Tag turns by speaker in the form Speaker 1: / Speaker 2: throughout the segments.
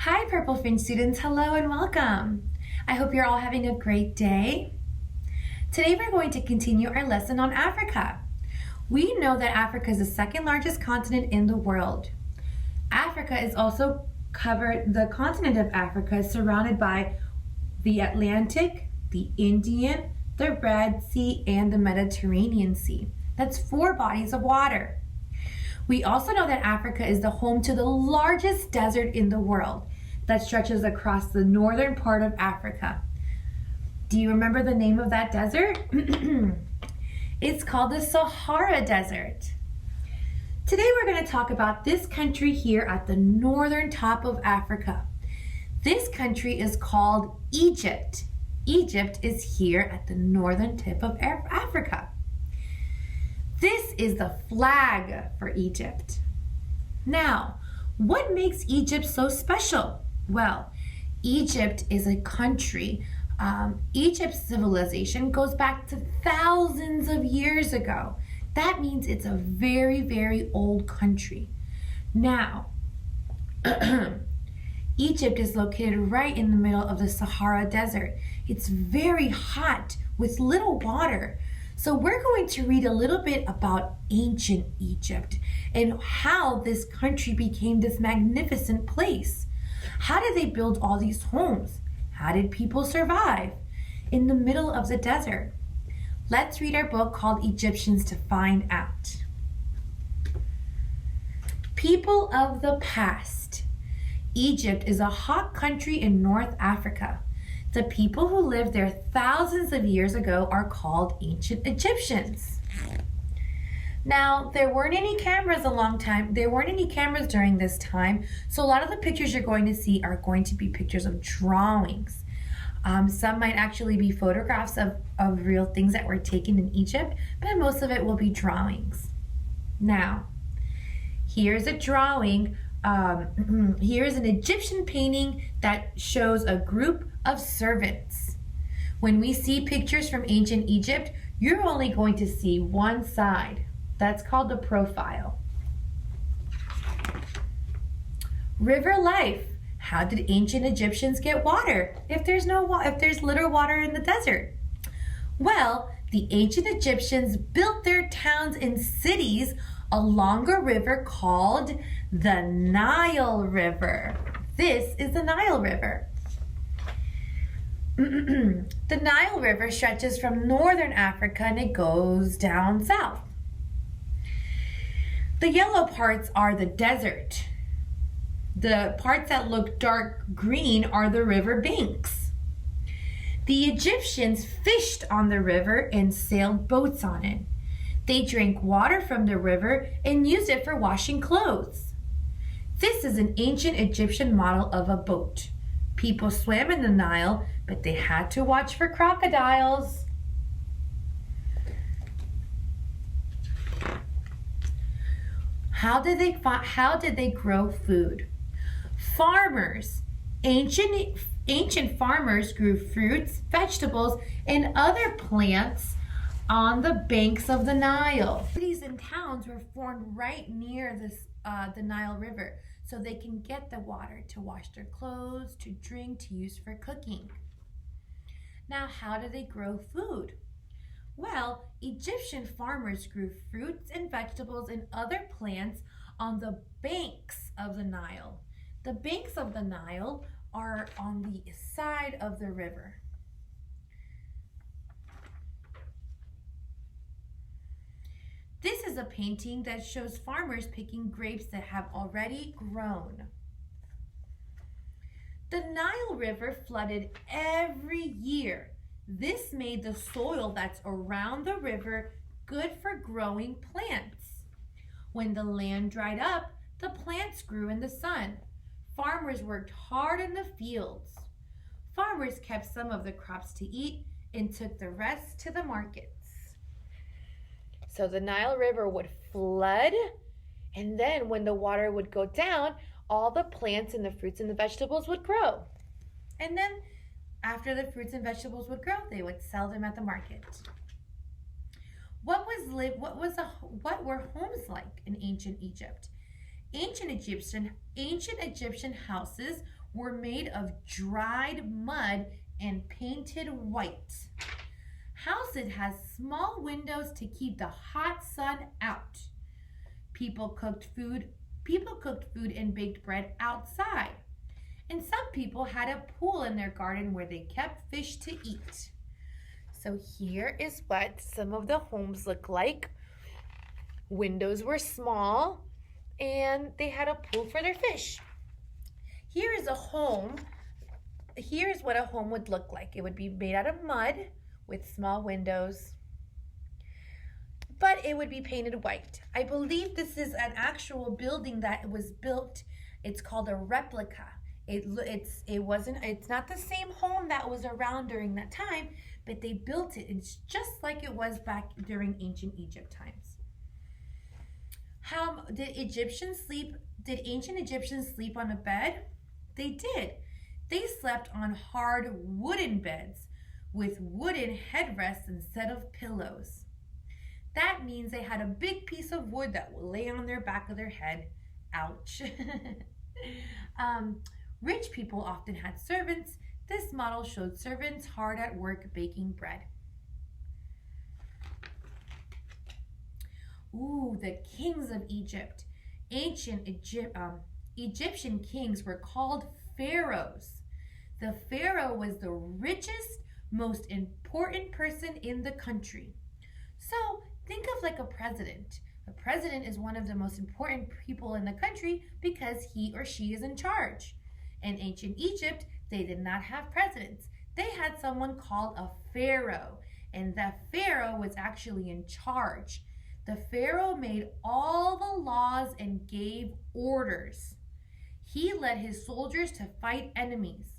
Speaker 1: Hi, Purple Finch students. Hello and welcome. I hope you're all having a great day. Today we're going to continue our lesson on Africa. We know that Africa is the second largest continent in the world. Africa is also covered, the continent of Africa is surrounded by the Atlantic, the Indian, the Red Sea, and the Mediterranean Sea. That's 4 bodies of water. We also know that Africa is the home to the largest desert in the world that stretches across the northern part of Africa. Do you remember the name of that desert? It's called the Sahara Desert. Today we're going to talk about this country here at the northern top of Africa. This country is called Egypt. Egypt is here at the northern tip of Africa. This is the flag for Egypt. Now, what makes Egypt so special? Well, Egypt is a country. Egypt's civilization goes back to thousands of years ago. That means it's a very, very old country. Now, Egypt is located right in the middle of the Sahara Desert. It's very hot with little water. So we're going to read a little bit about ancient Egypt and how this country became this magnificent place. How did they build all these homes? How did people survive in the middle of the desert? Let's read our book called Egyptians to find out. People of the past. Egypt is a hot country in North Africa. The people who lived there thousands of years ago are called ancient Egyptians. Now, there weren't any cameras during this time, so a lot of the pictures you're going to see are going to be pictures of drawings. Some might actually be photographs of real things that were taken in Egypt, but most of it will be drawings. Now, here's a drawing. Here's an Egyptian painting that shows a group of servants. When we see pictures from ancient Egypt, you're only going to see one side. That's called the profile. River life. How did ancient Egyptians get water if there's little water in the desert? Well, the ancient Egyptians built their towns and cities along a river called the Nile River. This is the Nile River. The Nile River stretches from northern Africa and it goes down south. The yellow parts are the desert. The parts that look dark green are the river banks. The Egyptians fished on the river and sailed boats on it. They drank water from the river and used it for washing clothes. This is an ancient Egyptian model of a boat. People swam in the Nile, but they had to watch for crocodiles. How did they grow food? Farmers. Ancient farmers grew fruits, vegetables, and other plants on the banks of the Nile. Cities and towns were formed right near the Nile River, so they can get the water to wash their clothes, to drink, to use for cooking. Now, how do they grow food? Well, Egyptian farmers grew fruits and vegetables and other plants on the banks of the Nile. The banks of the Nile are on the side of the river. This is a painting that shows farmers picking grapes that have already grown. The Nile River flooded every year. This made the soil that's around the river good for growing plants. When the land dried up, the plants grew in the sun. Farmers worked hard in the fields. Farmers kept some of the crops to eat and took the rest to the markets. So the Nile River would flood, and then when the water would go down, all the plants and the fruits and the vegetables would grow. And then after the fruits and vegetables would grow, they would sell them at the market. What were homes like in ancient Egypt? Ancient Egyptian houses were made of dried mud and painted white. Houses had small windows to keep the hot sun out. People cooked food and baked bread outside. And some people had a pool in their garden where they kept fish to eat. So here is what some of the homes look like. Windows were small and they had a pool for their fish. Here is a home. Here's what a home would look like. It would be made out of mud with small windows, but it would be painted white. I believe this is an actual building that was built. It's called a replica. It's not the same home that was around during that time, but they built it. It's just like it was back during ancient Egypt times. How did ancient Egyptians sleep on a bed? They did. They slept on hard wooden beds with wooden headrests instead of pillows. That means they had a big piece of wood that would lay on their back of their head. Ouch. Rich people often had servants. This model showed servants hard at work baking bread. Ooh, the kings of Egypt. Ancient Egyptian kings were called pharaohs. The pharaoh was the richest, most important person in the country. So think of like a president. A president is one of the most important people in the country because he or she is in charge. In ancient Egypt, they did not have presidents. They had someone called a pharaoh, and that pharaoh was actually in charge. The pharaoh made all the laws and gave orders. He led his soldiers to fight enemies.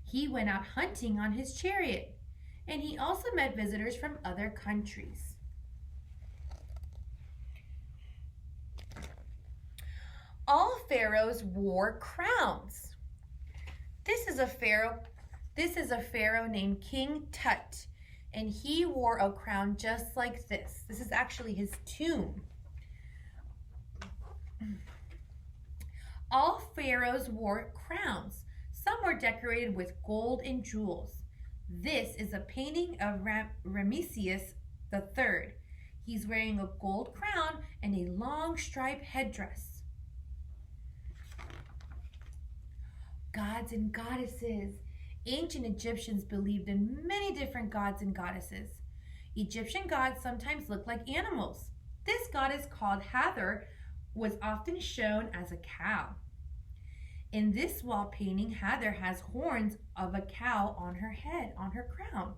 Speaker 1: He went out hunting on his chariot, and he also met visitors from other countries. All pharaohs wore crowns. This is a pharaoh named King Tut, and he wore a crown just like this. This is actually his tomb. All pharaohs wore crowns. Some were decorated with gold and jewels. This is a painting of Ramesses III. He's wearing a gold crown and a long striped headdress. Gods and goddesses. Ancient Egyptians believed in many different gods and goddesses. Egyptian gods sometimes look like animals. This goddess called Hathor was often shown as a cow. In this wall painting, Hathor has horns of a cow on her head, on her crown.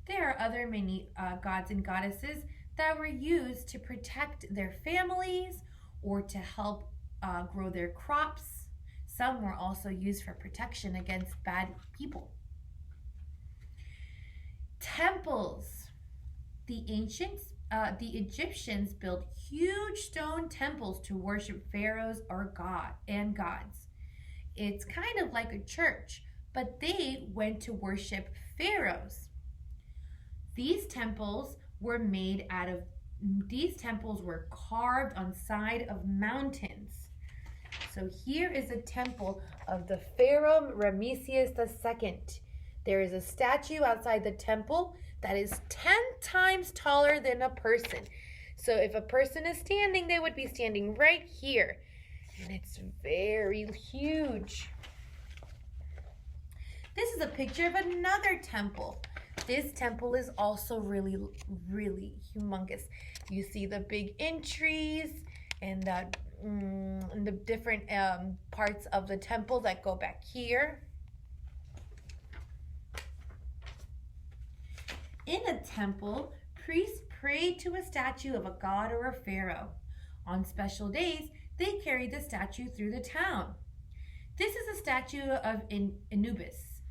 Speaker 1: There are other many gods and goddesses that were used to protect their families or to help grow their crops. Some were also used for protection against bad people. Temples. The Egyptians built huge stone temples to worship pharaohs or gods. It's kind of like a church, but they went to worship pharaohs. These temples were carved on side of mountains. So here is a temple of the Pharaoh Ramesses II. There is a statue outside the temple that is 10 times taller than a person. So if a person is standing, they would be standing right here. And it's very huge. This is a picture of another temple. This temple is also really, really humongous. You see the big entries and the different parts of the temple that go back here. In a temple, priests prayed to a statue of a god or a pharaoh. On special days, they carried the statue through the town. This is a statue of Anubis,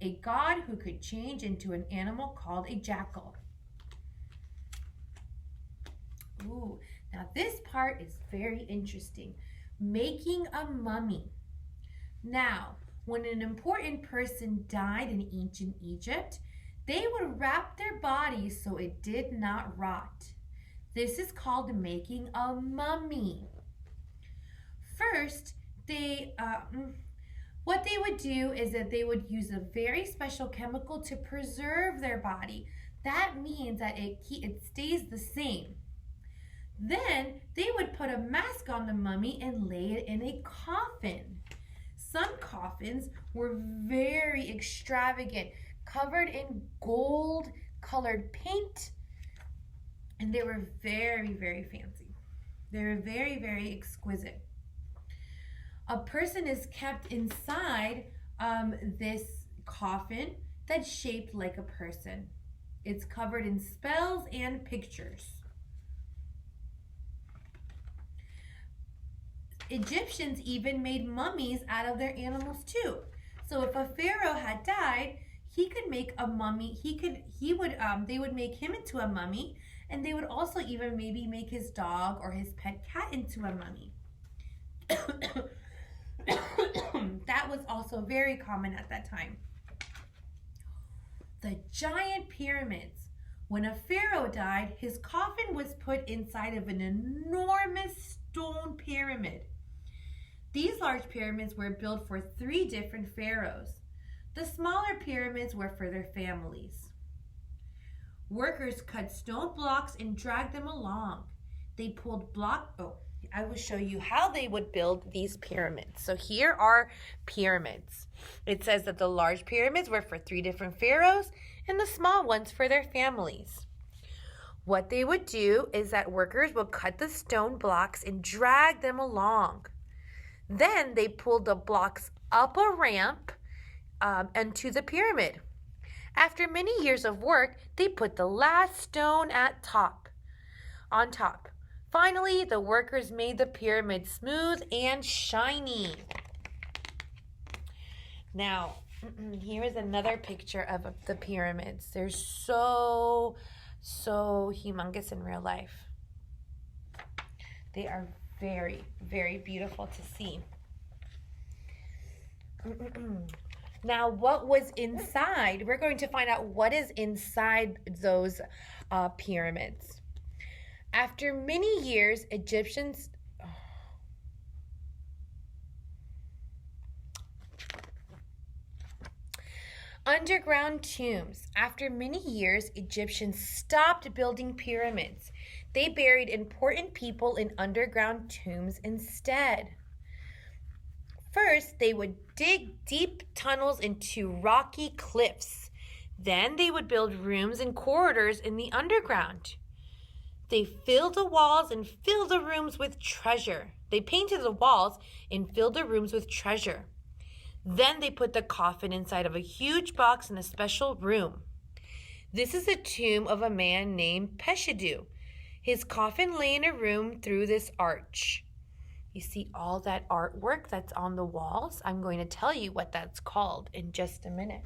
Speaker 1: a god who could change into an animal called a jackal. Ooh, now this part is very interesting. Making a mummy. Now, when an important person died in ancient Egypt, they would wrap their body so it did not rot. This is called making a mummy. First, they what they would do is that they would use a very special chemical to preserve their body. That means that it stays the same. Then they would put a mask on the mummy and lay it in a coffin. Some coffins were very extravagant, covered in gold colored paint, and they were very, very fancy. They were very, very exquisite. A person is kept inside this coffin that's shaped like a person. It's covered in spells and pictures. Egyptians even made mummies out of their animals too. So if a pharaoh had died, he could make a mummy. They would make him into a mummy, and they would also even maybe make his dog or his pet cat into a mummy. That was also very common at that time. The giant pyramids. When a pharaoh died, his coffin was put inside of an enormous stone pyramid. These large pyramids were built for 3 different pharaohs. The smaller pyramids were for their families. Workers cut stone blocks and dragged them along. They pulled I will show you how they would build these pyramids. So here are pyramids. It says that the large pyramids were for 3 different pharaohs and the small ones for their families. What they would do is that workers would cut the stone blocks and drag them along. Then they pulled the blocks up a ramp and to the pyramid. After many years of work, they put the last stone on top. Finally, the workers made the pyramid smooth and shiny. Now, here is another picture of the pyramids. They're so humongous in real life. They are very, very beautiful to see. Now, what was inside? We're going to find out what is inside those pyramids. After many years, Egyptians... Underground tombs. After many years, Egyptians stopped building pyramids. They buried important people in underground tombs instead. First, they would dig deep tunnels into rocky cliffs. Then they would build rooms and corridors in the underground. They filled the walls and filled the rooms with treasure. They painted the walls and filled the rooms with treasure. Then they put the coffin inside of a huge box in a special room. This is a tomb of a man named Peshidu. His coffin lay in a room through this arch. You see all that artwork that's on the walls? I'm going to tell you what that's called in just a minute.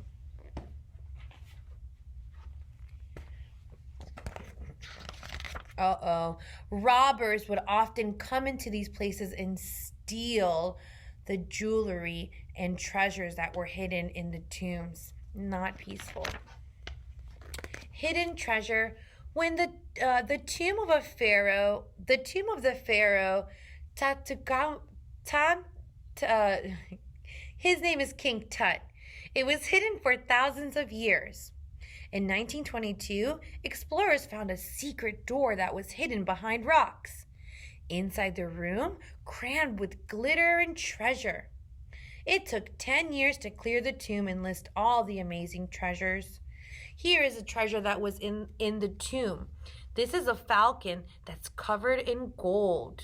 Speaker 1: Robbers would often come into these places and steal the jewelry and treasures that were hidden in the tombs. Not peaceful. Hidden treasure. When the tomb of the pharaoh his name is King Tut. It was hidden for thousands of years. In 1922, explorers found a secret door that was hidden behind rocks. Inside the room, crammed with glitter and treasure. It took 10 years to clear the tomb and list all the amazing treasures. Here is a treasure that was in the tomb. This is a falcon that's covered in gold.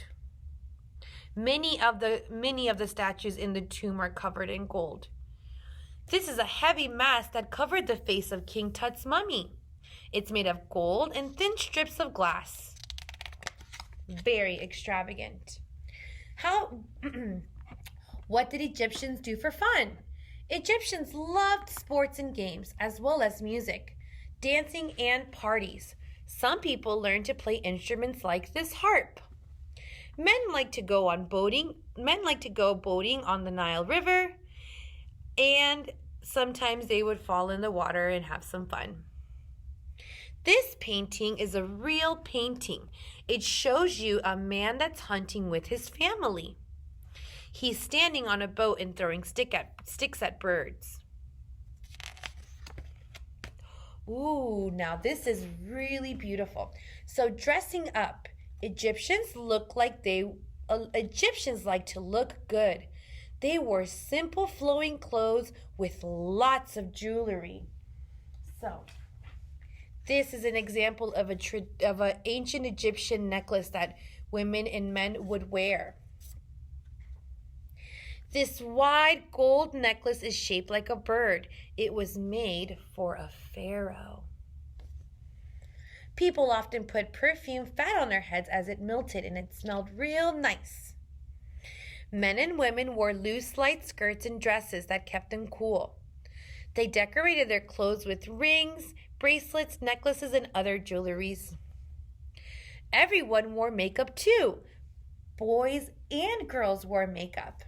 Speaker 1: Many of the statues in the tomb are covered in gold. This is a heavy mask that covered the face of King Tut's mummy. It's made of gold and thin strips of glass. Very extravagant. What did Egyptians do for fun? Egyptians loved sports and games, as well as music, dancing, and parties. Some people learned to play instruments like this harp. Men like to go boating on the Nile River, and sometimes they would fall in the water and have some fun. This painting is a real painting. It shows you a man that's hunting with his family. He's standing on a boat and throwing sticks at birds. Ooh, now this is really beautiful. So dressing up, Egyptians like to look good. They wore simple flowing clothes with lots of jewelry. So this is an example of an ancient Egyptian necklace that women and men would wear. This wide gold necklace is shaped like a bird. It was made for a pharaoh. People often put perfumed fat on their heads as it melted, and it smelled real nice. Men and women wore loose, light skirts and dresses that kept them cool. They decorated their clothes with rings, bracelets, necklaces, and other jewelries. Everyone wore makeup too. Boys and girls wore makeup.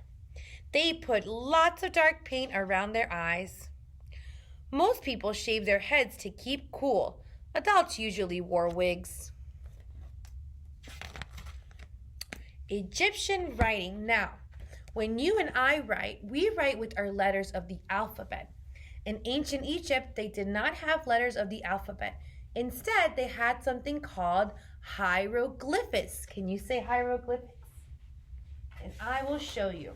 Speaker 1: They put lots of dark paint around their eyes. Most people shaved their heads to keep cool. Adults usually wore wigs. Egyptian writing. Now, when you and I write, we write with our letters of the alphabet. In ancient Egypt, they did not have letters of the alphabet. Instead, they had something called hieroglyphics. Can you say hieroglyphics? And I will show you.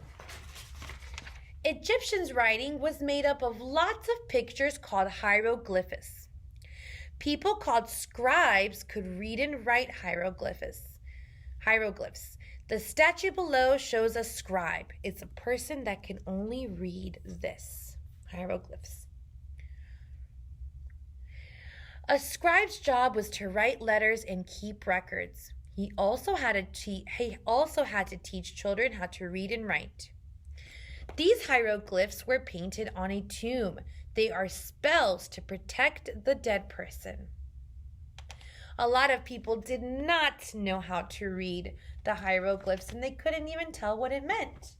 Speaker 1: Egyptians' writing was made up of lots of pictures called hieroglyphs. People called scribes could read and write hieroglyphs. The statue below shows a scribe. It's a person that can only read this, hieroglyphs. A scribe's job was to write letters and keep records. He also had to teach children how to read and write. These hieroglyphs were painted on a tomb. They are spells to protect the dead person. A lot of people did not know how to read the hieroglyphs, and they couldn't even tell what it meant.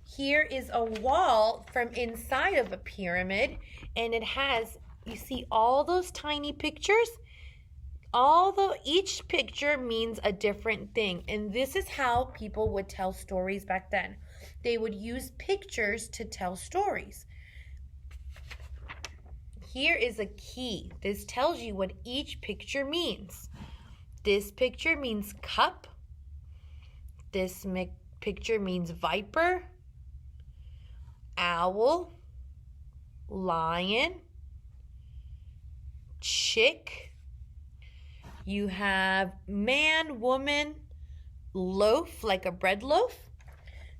Speaker 1: Here is a wall from inside of a pyramid, and it has, you see all those tiny pictures? Each picture means a different thing, and this is how people would tell stories back then. They would use pictures to tell stories. Here is a key. This tells you what each picture means. This picture means cup. This picture means viper, owl, lion, chick. You have man, woman, loaf, like a bread loaf.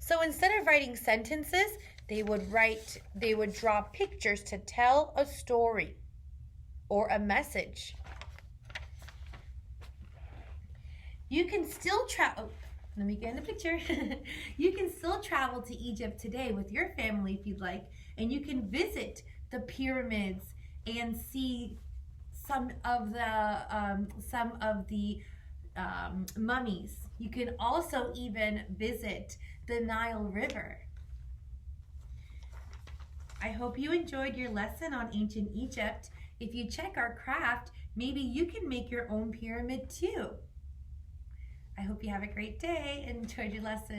Speaker 1: So instead of writing sentences, they would draw pictures to tell a story or a message. You can still travel. Let me get in the picture. You can still travel to Egypt today with your family if you'd like, and you can visit the pyramids and see some of the mummies. You can also even visit the Nile River. I hope you enjoyed your lesson on ancient Egypt. If you check our craft, maybe you can make your own pyramid too. I hope you have a great day and enjoyed your lesson.